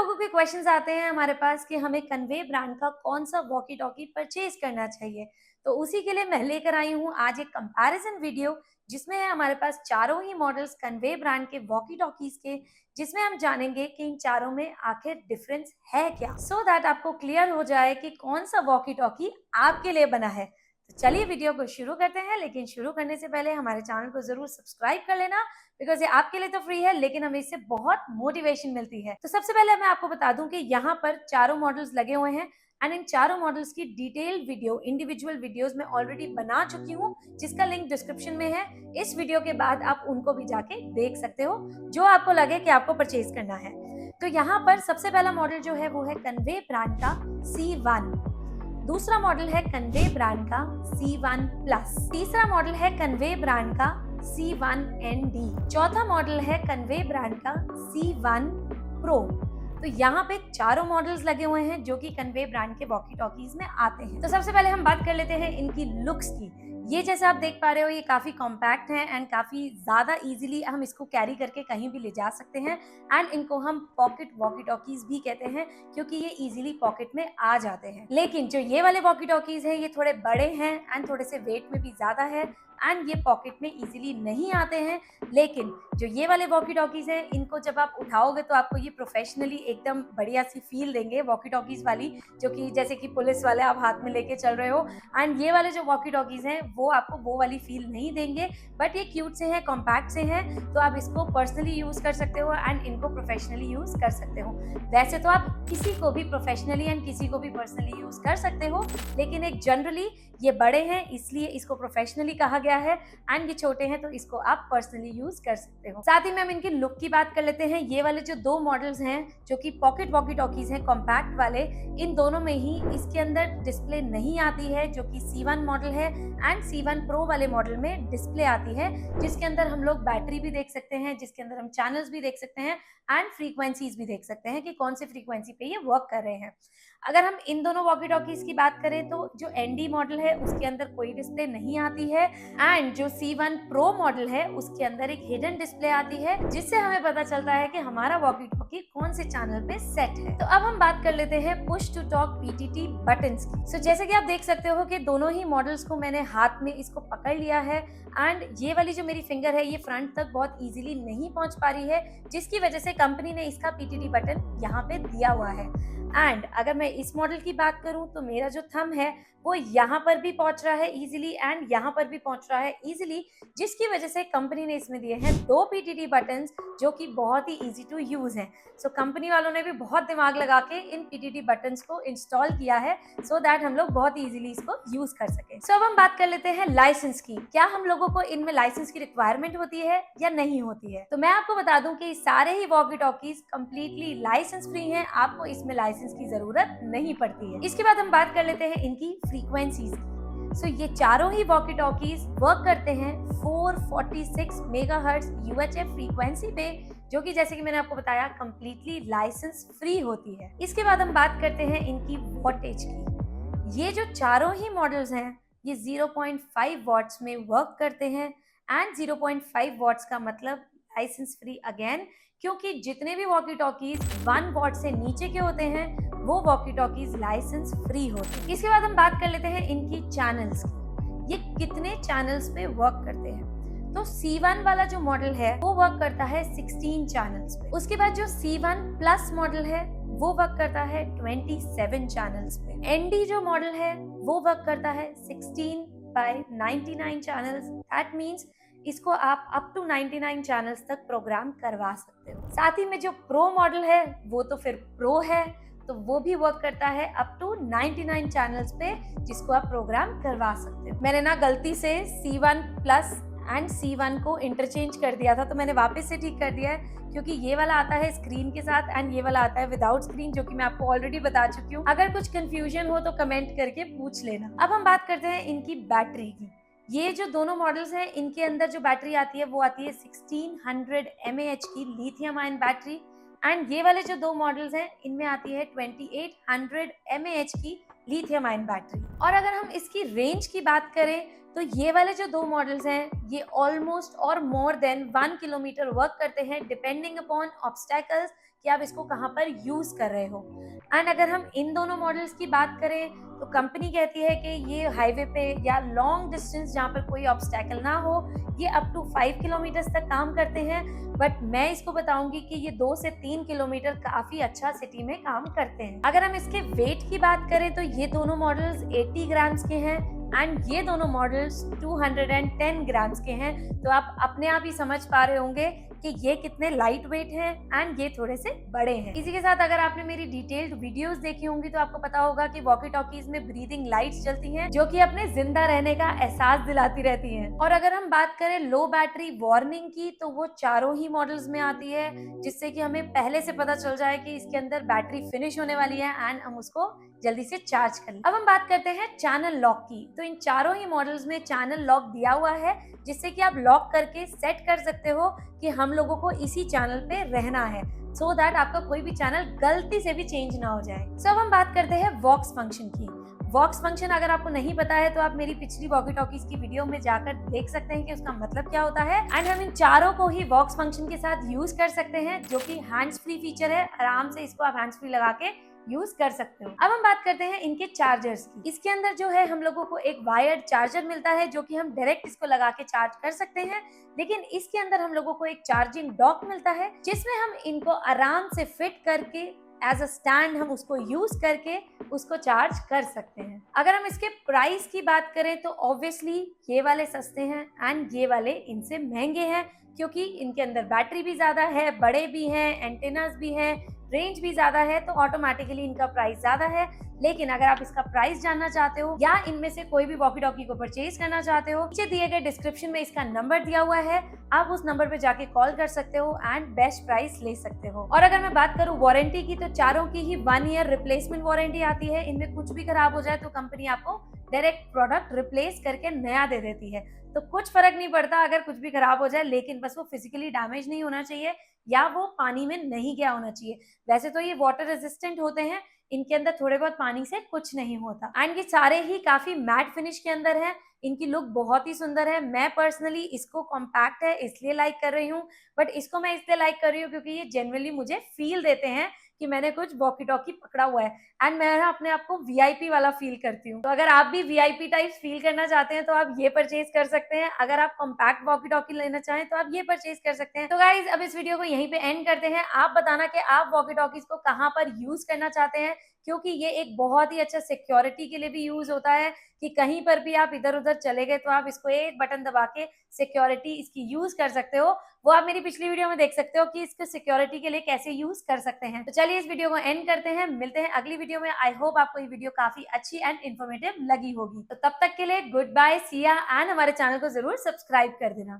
लोगों के क्वेश्चंस आते हैं हमारे पास कि हमें कन्वे ब्रांड का कौन सा वॉकी टॉकी परचेज करना चाहिए। तो उसी के लिए मैं लेकर आई हूँ आज एक कंपैरिजन वीडियो जिसमें है हमारे पास चारों ही मॉडल्स कन्वे ब्रांड के वॉकी टॉकीज के, जिसमें हम जानेंगे कि इन चारों में आखिर डिफरेंस है क्या, सो दैट आपको क्लियर हो जाए कि कौन सा वॉकी टॉकी आपके लिए बना है। तो चलिए वीडियो को शुरू करते हैं, लेकिन शुरू करने से पहले हमारे चैनल को जरूर सब्सक्राइब कर लेना, बिकॉज ये आपके लिए तो फ्री है लेकिन हमें इससे बहुत मोटिवेशन मिलती है। तो सबसे पहले मैं आपको बता दूं कि यहाँ पर चारों मॉडल्स लगे हुए हैं एंड इन चारों मॉडल्स की डिटेल्ड वीडियो, इंडिविजुअल वीडियोस मैं ऑलरेडी बना चुकी हूँ, जिसका लिंक डिस्क्रिप्शन में है। इस वीडियो के बाद आप उनको भी जाके देख सकते हो जो आपको लगे कि आपको परचेज करना है। तो यहाँ पर सबसे पहला मॉडल जो है वो है कन्वे ब्रांड का C1, दूसरा मॉडल है कन्वे ब्रांड का C1 प्लस, तीसरा मॉडल है कन्वे ब्रांड का C1ND, चौथा मॉडल है कन्वे ब्रांड का C1 प्रो। तो यहाँ पे चारों मॉडल्स लगे हुए हैं जो कि कन्वे ब्रांड के वॉकी टॉकीज में आते हैं। तो सबसे पहले हम बात कर लेते हैं इनकी लुक्स की। ये जैसे आप देख पा रहे हो ये काफी कॉम्पैक्ट है एंड काफी ज्यादा इजीली हम इसको कैरी करके कहीं भी ले जा सकते हैं एंड इनको हम पॉकेट वॉकी टॉकीज भी कहते हैं क्योंकि ये इजीली पॉकेट में आ जाते हैं। लेकिन जो ये वाले वॉकी टॉकीज हैं ये थोड़े बड़े हैं एंड थोड़े से वेट में भी ज्यादा है एंड ये पॉकेट में इजीली नहीं आते हैं। लेकिन जो ये वाले वॉकी टॉकीज हैं इनको जब आप उठाओगे तो आपको ये प्रोफेशनली एकदम बढ़िया सी फील देंगे, वॉकी टॉकीज वाली, जो कि जैसे कि पुलिस वाले आप हाथ में लेके चल रहे हो। एंड ये वाले जो वॉकी टॉकीज हैं वो आपको वो वाली फील नहीं देंगे, बट ये क्यूट से हैं, कॉम्पैक्ट से हैं, तो आप इसको पर्सनली यूज कर सकते हो एंड इनको प्रोफेशनली यूज कर सकते हो। वैसे तो आप किसी को भी प्रोफेशनली एंड किसी को भी पर्सनली यूज कर सकते हो, लेकिन एक जनरली ये बड़े हैं इसलिए इसको प्रोफेशनली कहा गया है एंड ये छोटे हैं तो इसको आप पर्सनली यूज कर सकते हो। साथ ही में हम इनकी लुक की बात कर लेते हैं। ये वाले जो दो मॉडल्स हैं जो कि पॉकेट वॉकी टॉकीज हैं कॉम्पैक्ट वाले, इन दोनों में ही इसके अंदर डिस्प्ले नहीं आती है, जो कि C1 मॉडल है एंड C1 प्रो वाले मॉडल में डिस्प्ले आती है, जिसके अंदर हम लोग बैटरी भी देख सकते हैं, जिसके अंदर हम चैनल्स भी देख सकते हैं एंड फ्रीक्वेंसीज भी देख सकते हैं कि कौन सी फ्रीक्वेंसी पे ये वर्क कर रहे हैं। अगर हम इन दोनों वॉकी टॉकीज की बात करें तो जो ND मॉडल है उसके अंदर कोई डिस्प्ले नहीं आती है एंड जो C1 प्रो मॉडल है उसके अंदर एक हिडन डिस्प्ले आती है, जिससे हमें पता चलता है कि हमारा वॉकी टॉकी कौन से चैनल पे सेट है। तो अब हम बात कर लेते हैं push to talk PTT buttons की। सो जैसे कि आप देख सकते हो कि दोनों ही मॉडल्स को मैंने हाथ में इसको पकड़ लिया है एंड ये वाली जो मेरी फिंगर है ये फ्रंट तक बहुत इजीली नहीं पहुंच पा रही है, जिसकी वजह से कंपनी ने इसका PTT बटन यहाँ पे दिया हुआ है। एंड अगर मैं इस मॉडल की बात करूं तो मेरा जो थंब है वो यहाँ पर भी पहुंच रहा है इजीली एंड यहाँ पर भी पहुंच रहा है इजीली, जिसकी वजह से कंपनी ने इसमें दिए हैं दो PTT बटन्स जो कि बहुत ही इजी टू यूज हैं। सो कंपनी वालों ने भी बहुत दिमाग लगा के इन PTT बटन्स को इंस्टॉल किया है सो दैट हम लोग बहुत इजीली इसको यूज कर सके। सो अब हम बात कर लेते हैं लाइसेंस की। क्या हम लोगों को इनमें लाइसेंस की रिक्वायरमेंट होती है या नहीं होती है? तो मैं आपको बता दूं कि सारे ही walkie talkies completely licence free हैं, आपको इसमें लाइसेंस की जरूरत नहीं पड़ती है। इसके बाद हम बात कर लेते हैं इनकी फ्रीक्वेंसीज की। सो ये चारों ही वॉकी टॉकीज वर्क करते हैं 446 मेगाहर्ट्ज UHF फ्रीक्वेंसी पे, जो कि जैसे कि मैंने आपको बताया कंप्लीटली लाइसेंस फ्री होती है। इसके बाद हम बात करते हैं इनकी वॉटेज की। ये जो चारों ही मॉडल्स हैं ये 0.5 वॉट्स में वर्क करते हैं एंड 0.5 वॉट्स का मतलब लाइसेंस फ्री अगेन, क्योंकि जितने भी वॉकी टॉकीज 1 वॉट से नीचे के होते हैं वो वॉकी टॉकीज लाइसेंस फ्री होते हैं। इसके बाद हम बात कर लेते हैं इनकी चैनल्स की। ये कितने चैनल्स पे वर्क करते हैं? तो C1 वाला जो मॉडल है वो वर्क करता है 16 चैनल्स पे। उसके बाद जो C1 प्लस मॉडल है वो वर्क करता है 27 चैनल्स पे। ND जो मॉडल है वो वर्क करता है 16 बाय 99 चैनल्स। दैट मीन्स इसको आप अप टू 99 चैनल्स तक प्रोग्राम करवा सकते हो। साथ ही में जो प्रो मॉडल है वो तो फिर प्रो है, तो वो भी वर्क करता है अप टू 99 चैनल्स पे, जिसको आप प्रोग्राम करवा सकते हो। मैंने ना गलती से C1 प्लस एंड C1 को इंटरचेंज कर दिया था, तो मैंने वापस से ठीक कर दिया है, क्योंकि ये वाला आता है स्क्रीन के साथ एंड ये वाला आता है विदाउट स्क्रीन, जो कि मैं आपको ऑलरेडी बता चुकी हूँ। अगर कुछ कंफ्यूजन हो तो कमेंट करके पूछ लेना। अब हम बात करते हैं इनकी बैटरी की। ये जो दोनों मॉडल्स हैं इनके अंदर जो बैटरी आती है वो आती है 1600 mAh की लिथियम आयन बैटरी एंड ये वाले जो दो मॉडल्स हैं इनमें आती है 2800 mAh की लिथियम आयन बैटरी। और अगर हम इसकी रेंज की बात करें तो ये वाले जो 2 मॉडल्स हैं ये ऑलमोस्ट और मोर देन 1 किलोमीटर वर्क करते हैं डिपेंडिंग अपॉन ऑब्स्टैकल्स कि आप इसको कहाँ पर यूज कर रहे हो। एंड अगर हम इन दोनों मॉडल्स की बात करें तो कंपनी कहती है कि ये हाईवे पे या लॉन्ग डिस्टेंस जहाँ पर कोई ऑब्स्टैकल ना हो ये अप टू 5 किलोमीटर तक काम करते हैं। बट मैं इसको बताऊंगी कि ये 2 से 3 किलोमीटर काफी अच्छा सिटी में काम करते हैं। अगर हम इसके वेट की बात करें तो ये दोनों मॉडल्स 80 ग्राम्स के हैं एंड ये दोनों मॉडल्स 210 ग्राम्स के हैं। तो आप अपने आप ही समझ पा रहे होंगे कि ये कितने लाइट वेट हैं एंड ये थोड़े से बड़े हैं। इसी के साथ अगर आपने मेरी डिटेल्ड वीडियोस देखी होंगी तो आपको पता होगा कि वॉकी टॉकीज में ब्रीदिंग लाइट्स जलती हैं जो कि अपने जिंदा रहने का एहसास दिलाती रहती हैं। और अगर हम बात करें लो बैटरी वार्निंग की तो वो चारों ही मॉडल्स में आती है जिससे कि हमें पहले से पता चल जाए कि इसके अंदर बैटरी फिनिश होने वाली है एंड हम उसको जल्दी से चार्ज कर लें। अब हम बात करते हैं चैनल लॉक की। तो इन चारों ही मॉडल्स में चैनल लॉक दिया हुआ है जिससे कि आप लॉक करके सेट कर सकते हो कि हम लोगों को इसी चैनल पे रहना है सो दैट आपका कोई भी चैनल गलती से भी चेंज ना हो जाए। सो अब हम बात करते हैं वॉक्स फंक्शन की। वॉक्स फंक्शन अगर आपको नहीं पता है तो आप मेरी पिछली वॉकी टॉकीज की वीडियो में जाकर देख सकते हैं कि उसका मतलब क्या होता है। एंड हम इन चारों को ही वॉक्स फंक्शन के साथ यूज कर सकते हैं जो कि हैंड्स फ्री फीचर है। आराम से इसको आप हैंड्स फ्री लगा के यूज कर सकते हो। अब हम बात करते हैं इनके चार्जर्स की। इसके अंदर जो है हम लोगों को एक वायर्ड चार्जर मिलता है जो कि हम डायरेक्ट इसको लगा के चार्ज कर सकते हैं, लेकिन इसके अंदर हम लोगों को एक चार्जिंग डॉक मिलता है जिसमें हम इनको आराम से फिट करके एज अ स्टैंड हम उसको यूज करके उसको चार्ज कर सकते हैं। अगर हम इसके प्राइस की बात करें तो ऑब्वियसली ये वाले सस्ते हैं एंड ये वाले इनसे महंगे हैं क्योंकि इनके अंदर बैटरी भी ज्यादा है, बड़े भी हैं, एंटेनास भी हैं, रेंज भी ज्यादा है, तो ऑटोमेटिकली इनका प्राइस ज्यादा है। लेकिन अगर आप इसका प्राइस जानना चाहते हो या इनमें से कोई भी वॉकी टॉकी को परचेज करना चाहते हो, नीचे दिए गए डिस्क्रिप्शन में इसका नंबर दिया हुआ है, आप उस नंबर पे जाके कॉल कर सकते हो एंड बेस्ट प्राइस ले सकते हो। और अगर मैं बात करूं वारंटी की तो चारों की ही 1 ईयर रिप्लेसमेंट वारंटी आती है। इनमें कुछ भी खराब हो जाए तो कंपनी आपको डायरेक्ट प्रोडक्ट रिप्लेस करके नया दे देती है। तो कुछ फर्क नहीं पड़ता अगर कुछ भी खराब हो जाए, लेकिन बस वो फिजिकली डैमेज नहीं होना चाहिए या वो पानी में नहीं गया होना चाहिए। वैसे तो ये वाटर रेजिस्टेंट होते हैं, इनके अंदर थोड़े बहुत पानी से कुछ नहीं होता एंड ये सारे ही काफी मैट फिनिश के अंदर है। इनकी लुक बहुत ही सुंदर है। मैं पर्सनली इसको कॉम्पैक्ट है इसलिए लाइक कर रही हूँ, बट इसको मैं इसलिए लाइक कर रही हूँ क्योंकि ये जनरली मुझे फील देते हैं कि मैंने कुछ वॉकी टॉकी पकड़ा हुआ है एंड मैं ना अपने आप को वीआईपी वाला फील करती हूँ। तो अगर आप भी वीआईपी टाइप फील करना चाहते हैं तो आप ये परचेज कर सकते हैं। अगर आप कॉम्पैक्ट वॉकी टॉकी लेना चाहें तो आप ये परचेज कर सकते हैं। तो गाइज अब इस वीडियो को यहीं पे एंड करते हैं। आप बताना कि आप वॉकी टॉकीज को कहाँ पर यूज करना चाहते हैं, क्योंकि ये एक बहुत ही अच्छा सिक्योरिटी के लिए भी यूज होता है कि कहीं पर भी आप इधर उधर चले गए तो आप इसको एक बटन दबा के सिक्योरिटी इसकी यूज कर सकते हो। वो आप मेरी पिछली वीडियो में देख सकते हो कि इसको सिक्योरिटी के लिए कैसे यूज कर सकते हैं। तो चलिए इस वीडियो को एंड करते हैं, मिलते हैं अगली वीडियो में। आई होप आपको ये वीडियो काफी अच्छी एंड इन्फॉर्मेटिव लगी होगी। तो तब तक के लिए गुड बाय, सी या एंड हमारे चैनल को जरूर सब्सक्राइब कर देना।